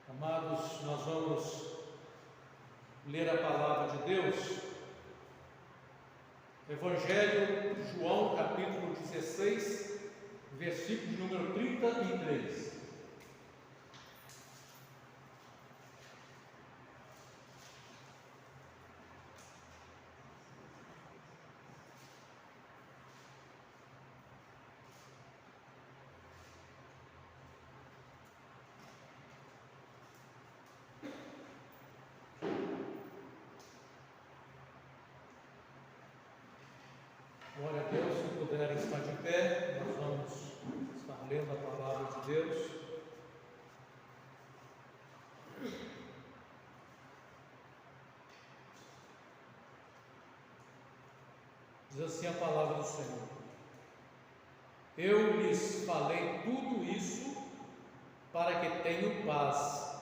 Amados, nós vamos ler a palavra de Deus, Evangelho de João, capítulo 16, versículo de número 33. Glória a Deus, se puderem estar de pé, nós vamos estar lendo a palavra de Deus. Diz assim a palavra do Senhor: Eu lhes falei tudo isso para que tenham paz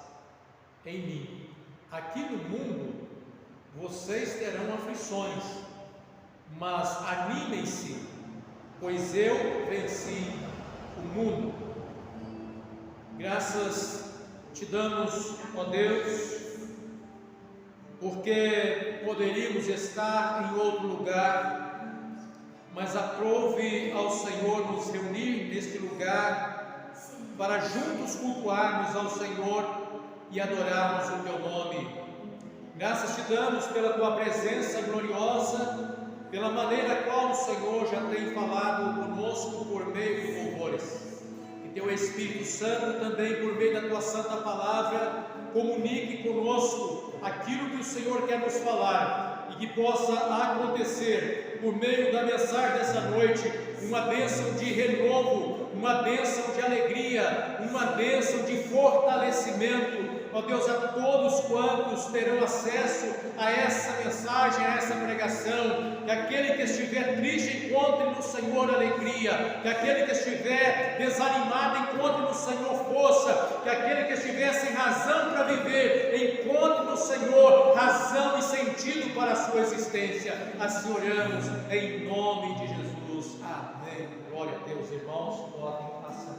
em mim. Aqui no mundo vocês terão aflições, mas animem-se, pois eu venci o mundo. Graças te damos, ó Deus, porque poderíamos estar em outro lugar, mas aprove ao Senhor nos reunir neste lugar para juntos cultuarmos ao Senhor e adorarmos o teu nome. Graças te damos pela tua presença gloriosa, pela maneira qual o Senhor já tem falado conosco por meio de louvores. Que teu Espírito Santo também, por meio da tua santa palavra, comunique conosco aquilo que o Senhor quer nos falar e que possa acontecer por meio da mensagem dessa noite, uma bênção de renovo, uma bênção de alegria, uma bênção de fortalecimento. Ó Deus, a todos quantos terão acesso a essa mensagem, a essa pregação, que aquele que estiver triste encontre no Senhor alegria, que aquele que estiver desanimado encontre no Senhor força, que aquele que estiver sem razão para viver encontre no Senhor razão e sentido para a sua existência. Assim oramos em nome de Jesus. Amém. Glória a Deus, irmãos, podem passar.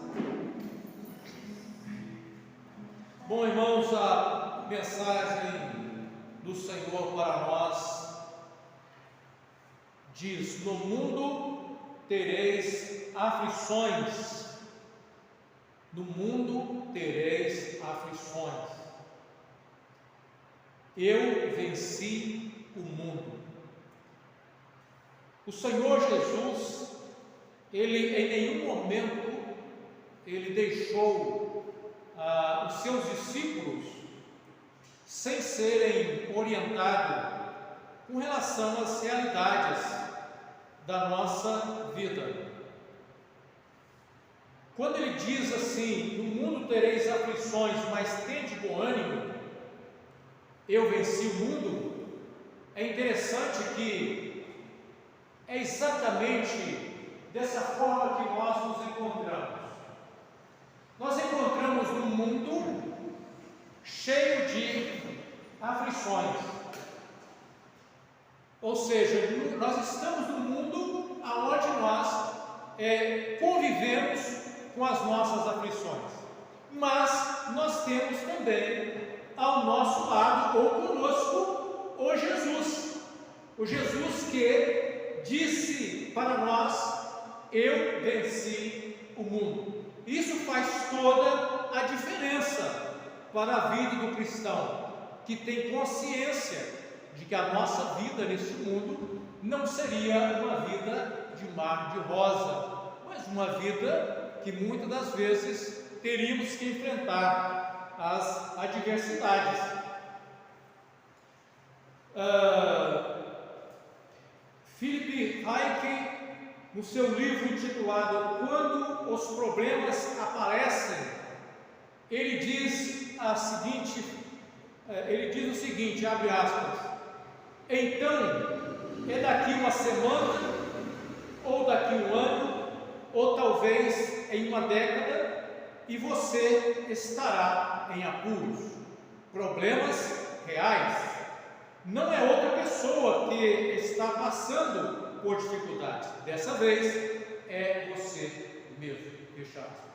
Bom, irmãos, a mensagem do Senhor para nós diz: no mundo tereis aflições. No mundo tereis aflições. Eu venci o mundo. O Senhor Jesus, Ele em nenhum momento Ele deixou os seus discípulos sem serem orientados com relação às realidades da nossa vida. Quando ele diz assim: no mundo tereis aflições, mas tende bom ânimo, eu venci o mundo, é interessante que é exatamente dessa forma que nós nos encontramos. Nós encontramos um mundo cheio de aflições, ou seja, nós estamos num mundo onde nós convivemos com as nossas aflições, mas nós temos também ao nosso lado ou conosco o Jesus que disse para nós: eu venci o mundo. Isso faz toda a diferença para a vida do cristão, que tem consciência de que a nossa vida neste mundo não seria uma vida de mar de rosa, mas uma vida que muitas das vezes teríamos que enfrentar as adversidades. Philip Hayek, no seu livro intitulado Quando os Problemas Aparecem, ele diz o seguinte, abre aspas: então é daqui uma semana, ou daqui um ano, ou talvez em uma década, e você estará em apuros, problemas reais. Não é outra pessoa que está passando por dificuldades, dessa vez é você mesmo. Fecha aspas.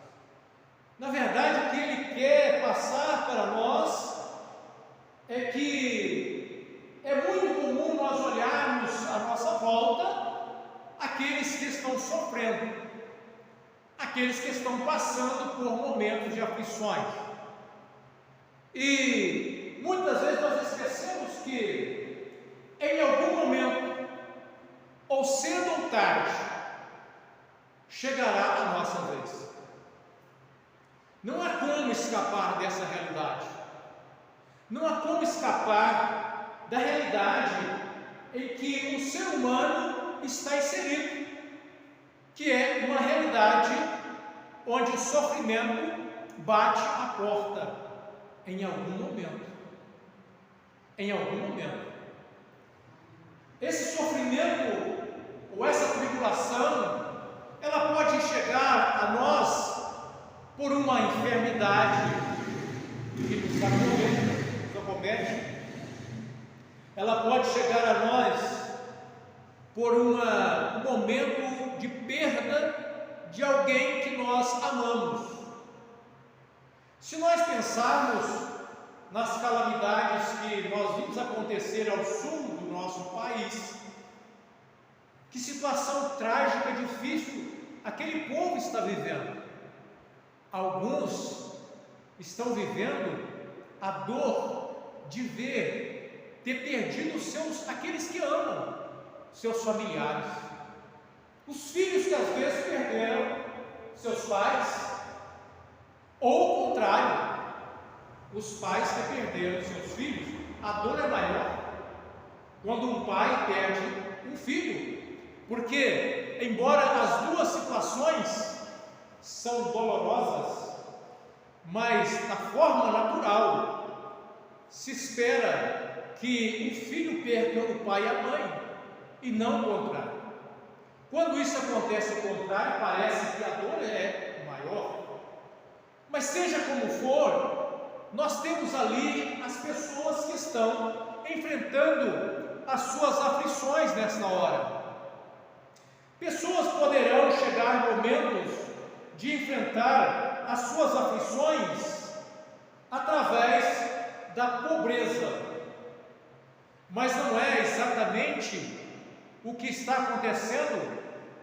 Na verdade, o que ele quer passar para nós aqueles que estão passando por momentos de aflições. E muitas vezes nós esquecemos que em algum momento, ou cedo ou tarde, chegará a nossa vez. Não há como escapar dessa realidade. Não há como escapar da realidade em que o ser humano está inserido, que é uma realidade onde o sofrimento bate a porta em algum momento. Em algum momento. Esse sofrimento ou essa tribulação, ela pode chegar a nós por uma enfermidade que nos acomete. Ela pode chegar a nós por um momento de perda de alguém que nós amamos. Se nós pensarmos nas calamidades que nós vimos acontecer ao sul do nosso país, que situação trágica, difícil aquele povo está vivendo. Alguns estão vivendo a dor de ter perdido aqueles que amam, seus familiares, os filhos que às vezes perderam seus pais, ou o contrário, os pais que perderam seus filhos. A dor é maior quando um pai perde um filho, porque embora as duas situações são dolorosas, mas na forma natural se espera que o filho perca o pai e a mãe, e não o contrário. Quando isso acontece o contrário, parece que a dor é maior. Mas seja como for, nós temos ali as pessoas que estão enfrentando as suas aflições nesta hora. Pessoas poderão chegar momentos de enfrentar as suas aflições através da pobreza, mas não é exatamente o que está acontecendo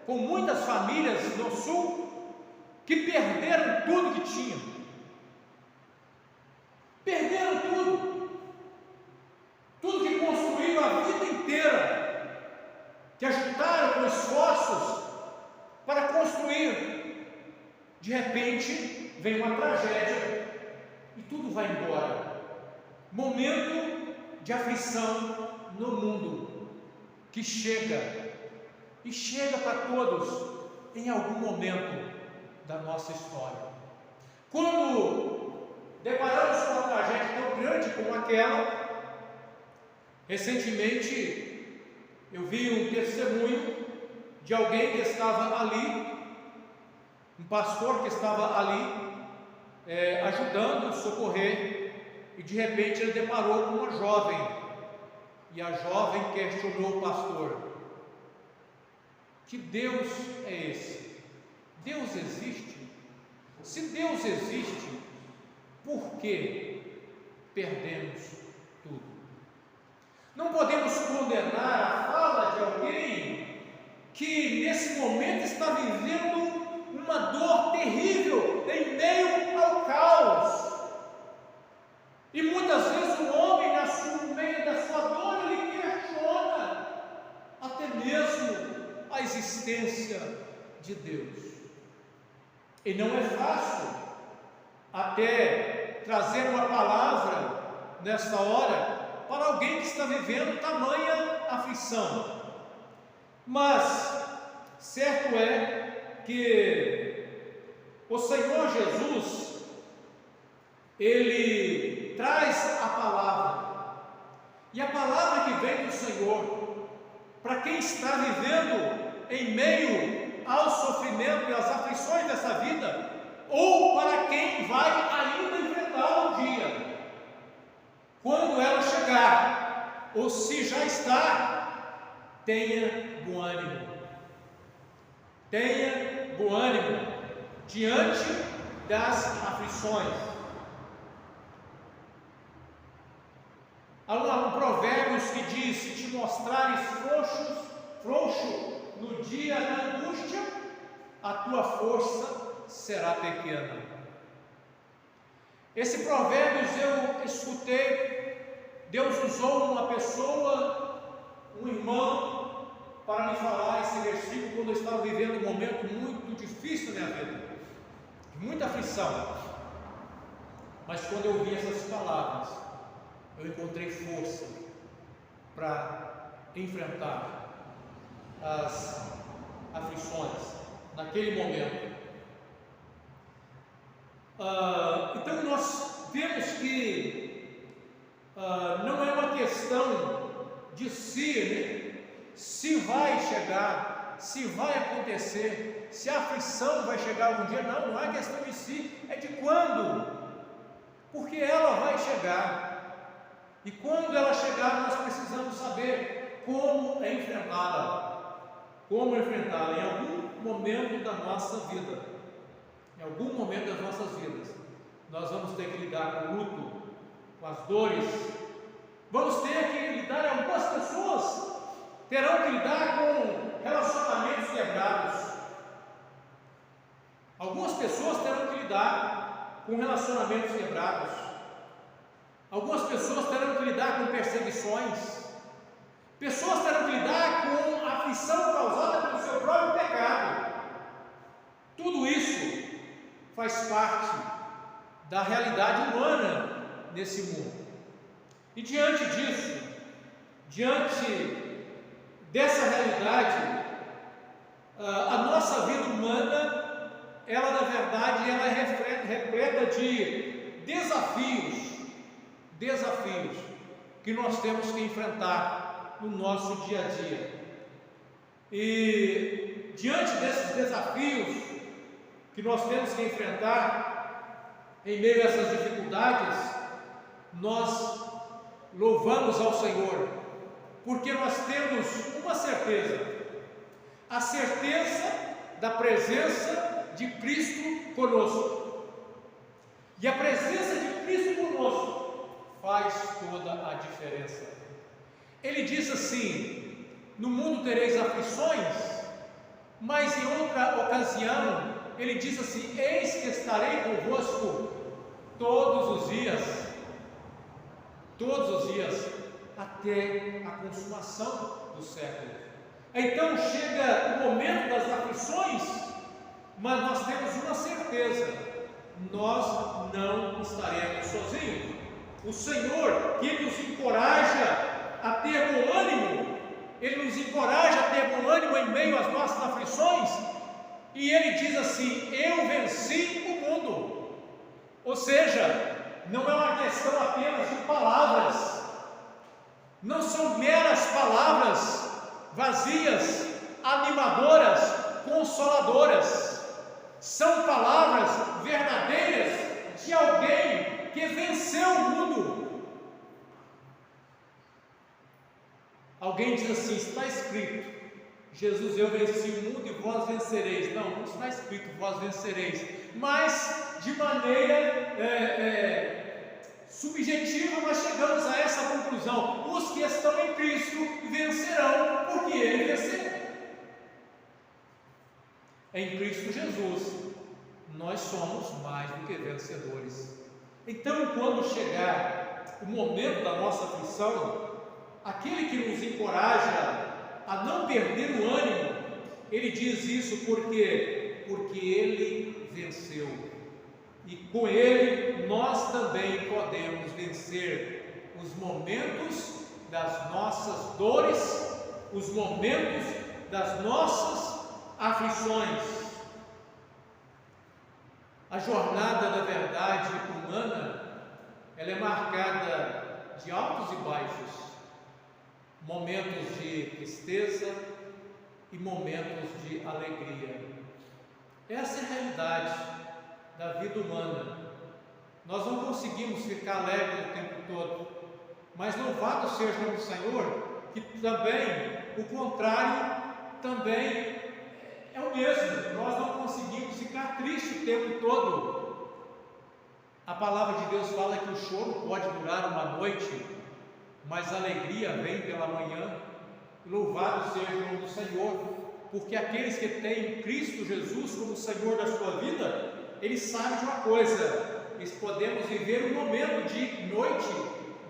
com muitas famílias no sul que perderam tudo que tinham. Perderam tudo que construíram a vida inteira, que ajudaram com esforços para construir. De repente vem uma tragédia e tudo vai embora. Momento de aflição no mundo que chega para todos em algum momento da nossa história. Quando deparamos com uma tragédia tão grande como aquela, recentemente eu vi um testemunho de alguém que estava ali, um pastor que estava ali ajudando, socorrer, e de repente ele deparou com uma jovem, e a jovem questionou o pastor: que Deus é esse? Deus existe? Se Deus existe, por que perdemos tudo? Não podemos condenar a fala de alguém que nesse momento está vivendo uma dor terrível em meio ao caos. E muitas vezes o homem, no meio da sua dor, ele questiona até mesmo a existência de Deus. E não é fácil até trazer uma palavra nesta hora para alguém que está vivendo tamanha aflição. Mas certo é que o Senhor Jesus, Ele traz a palavra, e a palavra que vem do Senhor para quem está vivendo em meio ao sofrimento e às aflições dessa vida, ou para quem vai ainda enfrentar um dia, quando ela chegar, ou se já está, tenha bom ânimo. Tenha bom ânimo diante das aflições. Há um provérbio que diz: se te mostrares frouxo no dia da angústia, a tua força será pequena. Esse Provérbios eu escutei, Deus usou uma pessoa, um irmão, para me falar esse versículo quando eu estava vivendo um momento muito difícil na minha vida, de muita aflição. Mas quando eu ouvi essas palavras, eu encontrei força para enfrentar as aflições naquele momento. Então nós vemos que não é uma questão de se vai chegar, se vai acontecer, se a aflição vai chegar algum dia. Não é questão de si, é de quando, porque ela vai chegar, e quando ela chegar nós precisamos saber como enfrentá-la, em algum momento da nossa vida. Em algum momento das nossas vidas, nós vamos ter que lidar com o luto, com as dores, vamos ter que lidar, algumas pessoas terão que lidar com relacionamentos quebrados, algumas pessoas terão que lidar com relacionamentos quebrados, algumas pessoas terão que lidar com perseguições, pessoas terão que lidar com a aflição causada pelo seu próprio pecado. Tudo isso faz parte da realidade humana nesse mundo. E diante disso, diante dessa realidade, a nossa vida humana, ela na verdade, ela é repleta de desafios que nós temos que enfrentar no nosso dia a dia. E diante desses desafios que nós temos que enfrentar, em meio a essas dificuldades, nós louvamos ao Senhor, porque nós temos uma certeza, a certeza da presença de Cristo conosco, e a presença de Cristo conosco faz toda a diferença. Ele diz assim: no mundo tereis aflições, mas em outra ocasião ele diz assim: eis que estarei convosco todos os dias, até a consumação do século. Então chega o momento das aflições, mas nós temos uma certeza: nós não estaremos sozinhos. O Senhor, que nos encoraja a ter bom ânimo, Ele nos encoraja a ter bom ânimo em meio às nossas aflições. E Ele diz assim: eu venci o mundo. Ou seja, não é uma questão apenas de palavras, não são meras palavras vazias, animadoras, consoladoras, são palavras verdadeiras de alguém que venceu o mundo. Alguém diz assim: está escrito, Jesus, eu venci o mundo e vós vencereis. Não está escrito vós vencereis, mas de maneira subjetiva nós chegamos a essa conclusão: os que estão em Cristo vencerão, porque Ele venceu. Em Cristo Jesus nós somos mais do que vencedores. Então, quando chegar o momento da nossa aflição, aquele que nos encoraja a não perder o ânimo, ele diz isso porque Ele venceu, e com Ele nós também podemos vencer os momentos das nossas dores, os momentos das nossas aflições. A jornada da verdade humana, ela é marcada de altos e baixos, momentos de tristeza e momentos de alegria. Essa é a realidade da vida humana. Nós não conseguimos ficar alegres o tempo todo, mas louvado seja o nome do Senhor, que também, o contrário, também é o mesmo. Nós não conseguimos ficar tristes o tempo todo. A palavra de Deus fala que o choro pode durar uma noite, mas a alegria vem pela manhã. Louvado seja o nome do Senhor. porque aqueles que têm Cristo Jesus como Senhor da sua vida, eles sabem de uma coisa: nós podemos viver um momento de noite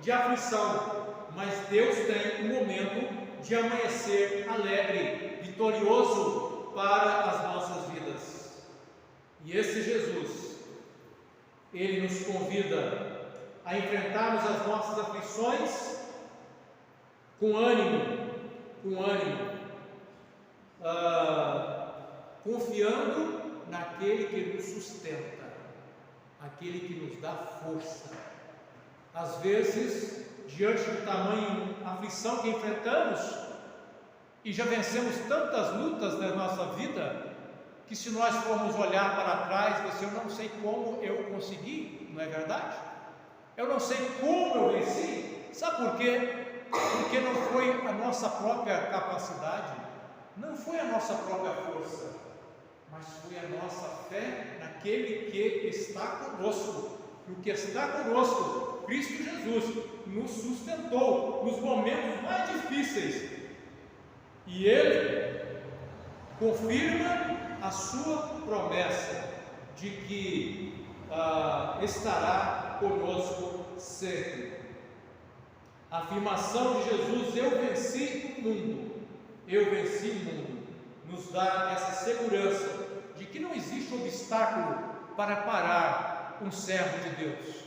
de aflição, mas Deus tem um momento de amanhecer alegre, vitorioso para as nossas vidas. E esse Jesus, Ele nos convida a enfrentarmos as nossas aflições com ânimo, confiando naquele que nos sustenta, aquele que nos dá força. Às vezes, diante do tamanho aflição que enfrentamos, e já vencemos tantas lutas na nossa vida, que se nós formos olhar para trás, eu não sei como eu consegui, não é verdade? Eu não sei como eu venci. Sabe por quê? Porque não foi a nossa própria capacidade, não foi a nossa própria força, mas foi a nossa fé naquele que está conosco. E o que está conosco, Cristo Jesus, nos sustentou nos momentos mais difíceis, e Ele confirma a sua promessa de que estará conosco sempre. A afirmação de Jesus: eu venci o mundo, nos dá essa segurança de que não existe obstáculo para parar um servo de Deus.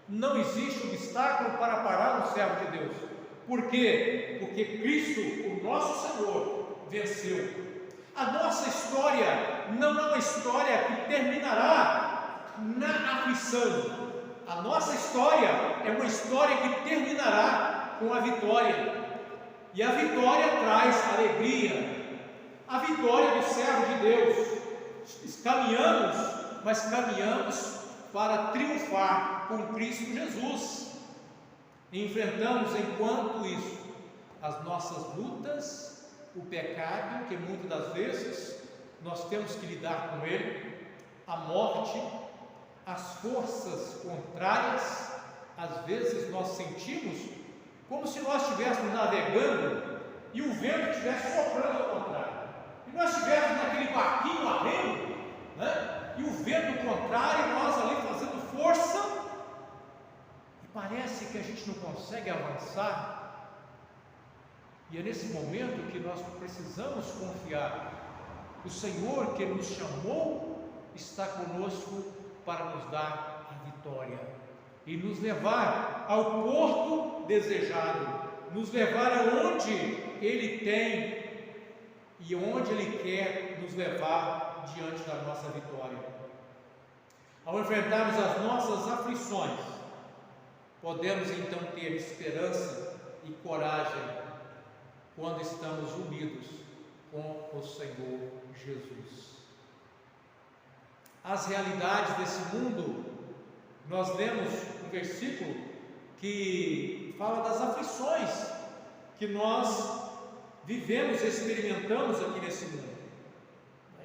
Não existe obstáculo para parar um servo de Deus. Por quê? Porque Cristo, o nosso Senhor, venceu. A nossa história não é uma história que terminará na aflição. A nossa história é uma história que terminará com a vitória. E a vitória traz alegria. A vitória do servo de Deus. Caminhamos, mas caminhamos para triunfar com Cristo Jesus. E enfrentamos, enquanto isso, as nossas lutas, o pecado, que muitas das vezes nós temos que lidar com ele, a morte, as forças contrárias. Às vezes nós sentimos como se nós estivéssemos navegando e o vento estivesse soprando ao contrário, e nós estivéssemos naquele barquinho a remo, né? E o vento contrário, nós ali fazendo força, e parece que a gente não consegue avançar. E é nesse momento que nós precisamos confiar. O Senhor que nos chamou está conosco para nos dar a vitória e nos levar ao porto desejado, nos levar aonde Ele tem e onde Ele quer nos levar diante da nossa vitória. Ao enfrentarmos as nossas aflições, podemos então ter esperança e coragem quando estamos unidos com o Senhor Jesus. As realidades desse mundo, nós lemos um versículo que fala das aflições que nós vivemos e experimentamos aqui nesse mundo.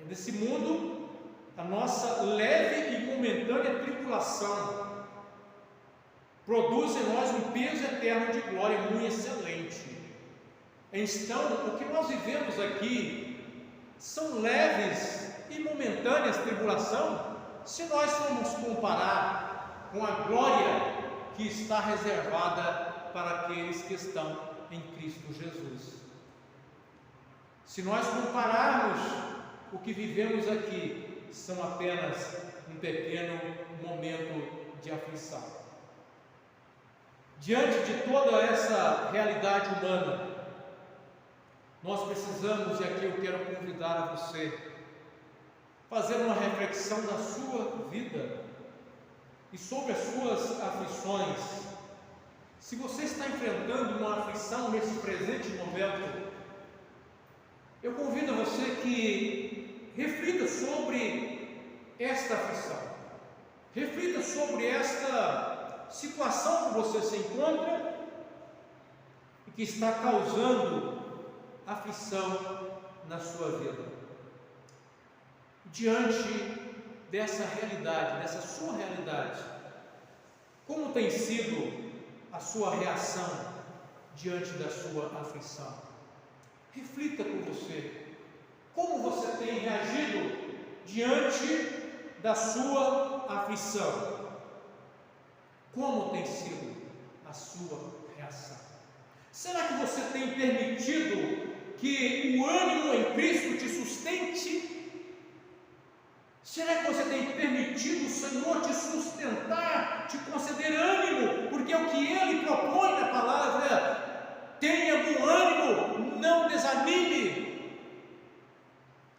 Nesse mundo, a nossa leve e momentânea tribulação produz em nós um peso eterno de glória muito excelente. Então, o que nós vivemos aqui são leves e momentâneas tribulação, se nós formos comparar com a glória que está reservada para aqueles que estão em Cristo Jesus. Se nós compararmos o que vivemos aqui, são apenas um pequeno momento de aflição. Diante de toda essa realidade humana, nós precisamos, e aqui eu quero convidar a você, fazer uma reflexão da sua vida e sobre as suas aflições. Se você está enfrentando uma aflição nesse presente momento, eu convido a você que reflita sobre esta aflição, reflita sobre esta situação que você se encontra e que está causando aflição na sua vida. Diante dessa realidade, dessa sua realidade, como tem sido a sua reação diante da sua aflição? Reflita com você, Como você tem reagido diante da sua aflição? Como tem sido a sua reação? Será que você tem permitido que o ânimo em Cristo te sustente? Será que você tem permitido o Senhor te sustentar, te conceder ânimo? Porque é o que Ele propõe na palavra: tenha bom ânimo, não desanime.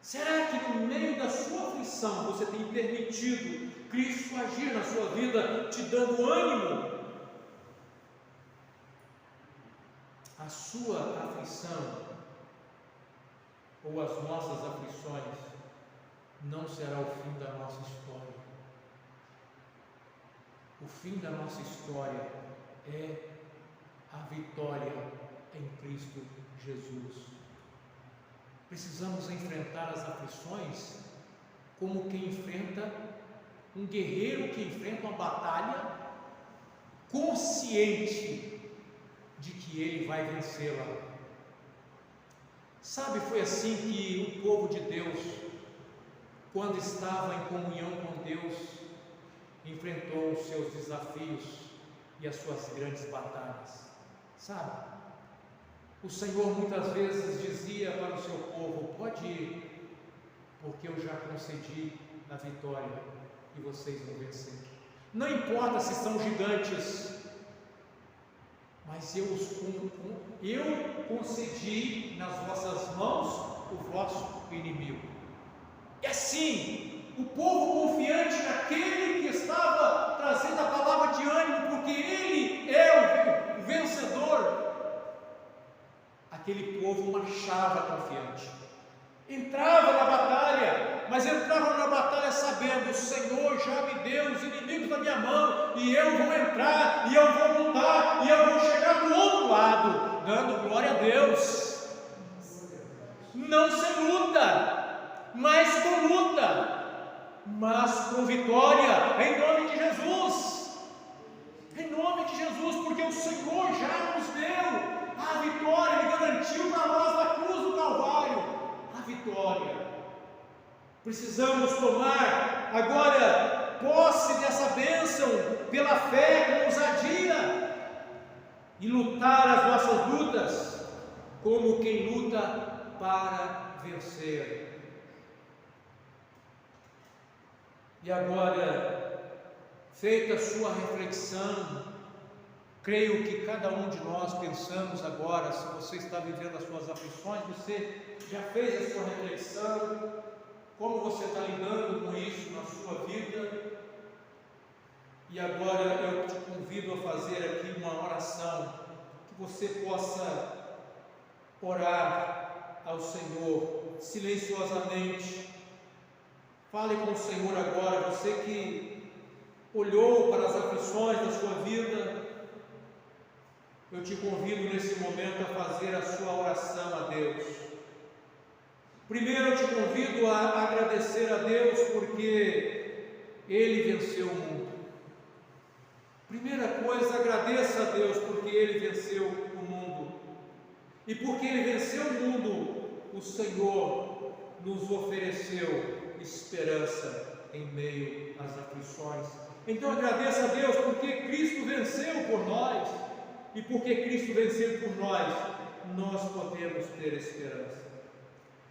Será que no meio da sua aflição você tem permitido Cristo agir na sua vida, te dando ânimo? A sua aflição, ou as nossas aflições, não será o fim da nossa história. O fim da nossa história é a vitória em Cristo Jesus. Precisamos enfrentar as aflições como quem enfrenta um guerreiro que enfrenta uma batalha, consciente de que ele vai vencê-la. Sabe, foi assim que o povo de Deus, quando estava em comunhão com Deus, enfrentou os seus desafios e as suas grandes batalhas. Sabe, o Senhor muitas vezes dizia para o seu povo: pode ir, porque eu já concedi a vitória e vocês vão vencer. Não importa se são gigantes, mas eu concedi nas vossas mãos o vosso inimigo. E assim, o povo confiante naquele que estava trazendo a palavra de ânimo, porque ele é o vencedor, aquele povo marchava confiante, entrava na batalha, mas entrava na batalha sabendo: o Senhor já me deu os inimigos na minha mão, e eu vou entrar, e eu vou lutar, e eu vou chegar do outro lado, dando glória a Deus. Não sem luta, mas com luta, mas com vitória, em nome de Jesus. Em nome de Jesus, porque o Senhor já nos deu a vitória, Ele garantiu para nós na cruz do Calvário a vitória. Precisamos tomar agora posse dessa bênção pela fé, com ousadia, e lutar as nossas lutas como quem luta para vencer. E agora, feita a sua reflexão, creio que cada um de nós pensamos agora, se você está vivendo as suas aflições, você já fez a sua reflexão, como você está lidando com isso na sua vida. E agora eu te convido a fazer aqui uma oração, que você possa orar ao Senhor silenciosamente. Fale com o Senhor agora, você que olhou para as aflições da sua vida. Eu te convido nesse momento a fazer a sua oração a Deus. Primeiro eu te convido a agradecer a Deus porque Ele venceu o mundo. Primeira coisa, agradeça a Deus porque Ele venceu o mundo. E porque Ele venceu o mundo, o Senhor nos ofereceu esperança em meio às aflições. Então agradeça a Deus porque Cristo venceu por nós. E porque Cristo venceu por nós, nós podemos ter esperança.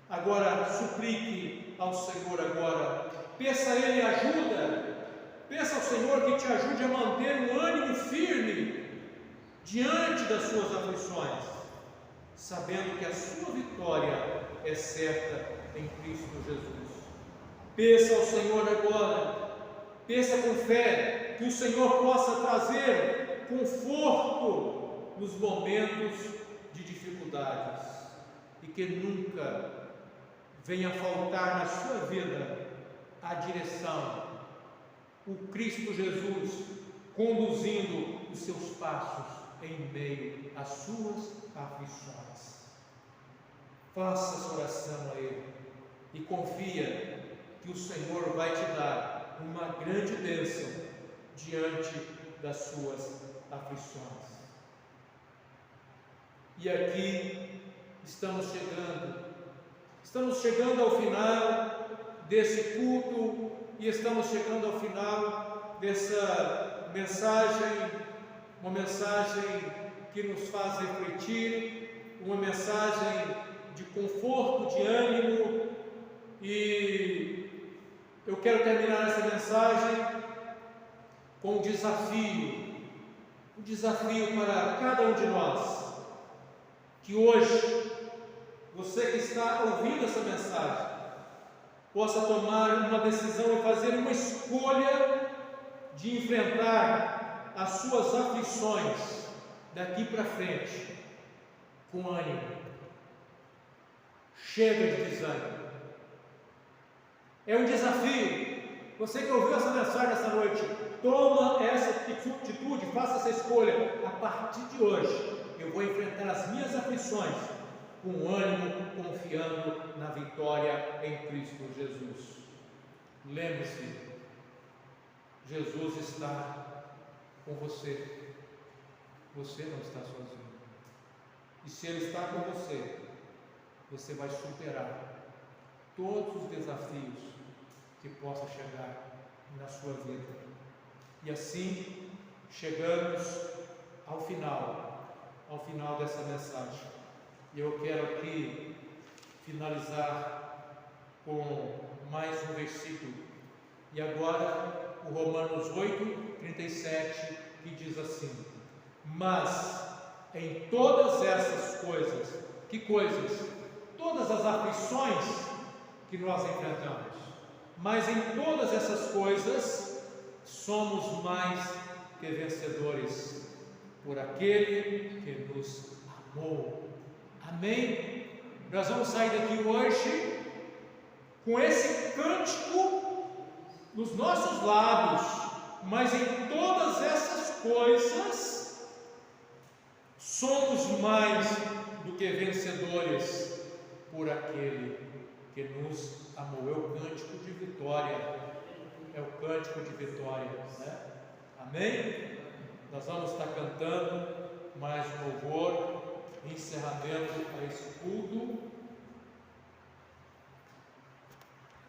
Agora, suplique ao Senhor agora, peça a Ele ajuda, peça ao Senhor que te ajude a manter um ânimo firme diante das suas aflições, sabendo que a sua vitória é certa em Cristo Jesus. Peça ao Senhor agora, peça com fé, que o Senhor possa trazer conforto nos momentos de dificuldades e que nunca venha faltar na sua vida a direção, o Cristo Jesus conduzindo os seus passos em meio às suas aflições. Faça essa oração a Ele e confia que o Senhor vai te dar uma grande bênção diante das suas aflições. E aqui estamos chegando Estamos chegando ao final desse culto e estamos chegando ao final dessa mensagem, uma mensagem que nos faz refletir, uma mensagem de conforto, de ânimo, e eu quero terminar essa mensagem com um desafio para cada um de nós, que hoje, você que está ouvindo essa mensagem, possa tomar uma decisão e fazer uma escolha de enfrentar as suas aflições daqui para frente com ânimo. Chega de desânimo. É um desafio. Você que ouviu essa mensagem essa noite, toma essa atitude, faça essa escolha. A partir de hoje, eu vou enfrentar as minhas aflições com ânimo, confiando na vitória em Cristo Jesus. Lembre-se, Jesus está com você. Você não está sozinho. E se Ele está com você, você vai superar todos os desafios que possam chegar na sua vida. E assim chegamos ao final dessa mensagem. E eu quero aqui finalizar com mais um versículo. E agora o Romanos 8:37, que diz assim: mas em todas essas coisas, que coisas? Todas as aflições que nós enfrentamos, mas em todas essas coisas somos mais que vencedores por aquele que nos amou. Amém? Nós vamos sair daqui hoje com esse cântico nos nossos lábios, mas em todas essas coisas somos mais do que vencedores por aquele que nos amou. É o cântico de vitória. É o cântico de vitória, né? Amém? Nós vamos estar cantando mais um louvor, encerramento a esse culto.